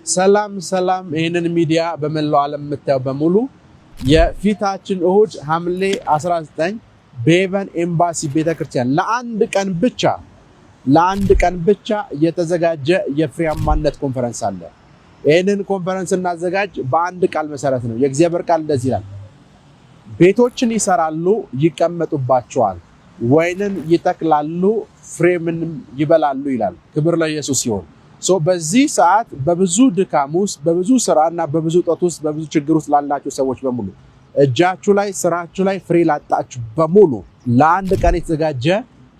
ሰላም ይሄንን ሚዲያ በመላው ዓለም የምታዩ በሙሉ የፊታችን እሁድ ሐምሌ 19 በሄቨን ኤምባሲ ቤተክርስቲያን ለአንድ ቀን ብቻ የተዘጋጀ የፍሬያማነት ኮንፈረንስ አለ። ይሄንን ኮንፈረንስ እናዘጋጅ በአንድ ቃል መሰረት ነው። የእግዚአብሔር ቃል እንደዚህ ይላል፣ ቤቶችን ይሰራሉ ይቀመጡባቸዋል፣ ወይንን ይተክላሉ ፍሬምንም ይበላሉ ይላል። ክብር ለኢየሱስ ይሁን። በዚህ ሰዓት በብዙ ድካም ውስጥ በብዙ ስራና በብዙ ጦት ውስጥ በብዙ ችግር ውስጥ ላላችሁ ሰዎች በሙሉ እጃችሁ ላይ ስራችሁ ላይ ፍሬ ላጣችሁ በሙሉ ለአንድ ቀን የተዘጋጀ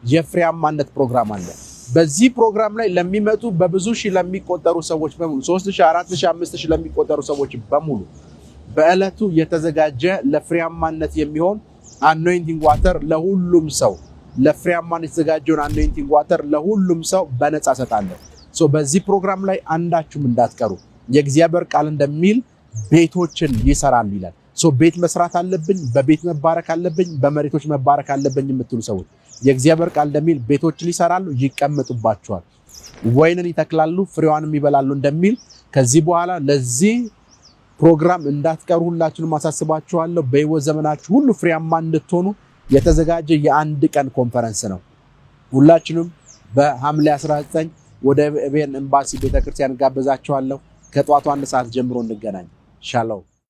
የፍሬያማነት ፕሮግራም አለ። በዚህ ፕሮግራም ላይ ለሚመጡ በብዙ ሺህ ለሚቆጠሩ ሰዎች በሙሉ 3000 4000 5000 ለሚቆጠሩ ሰዎች በሙሉ በእለቱ የተዘጋጀ ለፍሬያማነት የሚሆን አኖይንቲንግ ዋተር ለሁሉም ሰው ለፍሬያማነት የተዘጋጀውን አኖይንቲንግ ዋተር ለሁሉም ሰው በነፃ ሰጣለሁ። በዚህ ፕሮግራም ላይ አንዳችሁም እንዳትቀሩ። የእግዚአብሔር ቃል እንደሚል ቤቶችን ይሰራሉ ይላል። ቤት መስራት አለብኝ፣ በቤት መባረክ አለብኝ፣ በመሬቶች መባረክ አለብኝ የምትሉ ሰዎች የእግዚአብሔር ቃል እንደሚል ቤቶችን ይሰራሉ ይቀመጡባቸዋል፣ ወይንን ይተክላሉ ፍሬዋንም ይበላሉ እንደሚል ከዚህ በኋላ ለዚህ ፕሮግራም እንዳትቀሩ ሁላችሁንም አሳስባችኋለሁ። በህይወት ዘመናችሁ ሁሉ ፍሬያማ እንድትሆኑ የተዘጋጀ የአንድ ቀን ኮንፈረንስ ነው። ሁላችንም በሐምሌ 19 ወደ ሄቨን ኤምባሲ ቤተክርስቲያን ጋብዛችኋለሁ። ከጧቱ 1 ሰዓት ጀምሮ እንገናኝ። ሻሎም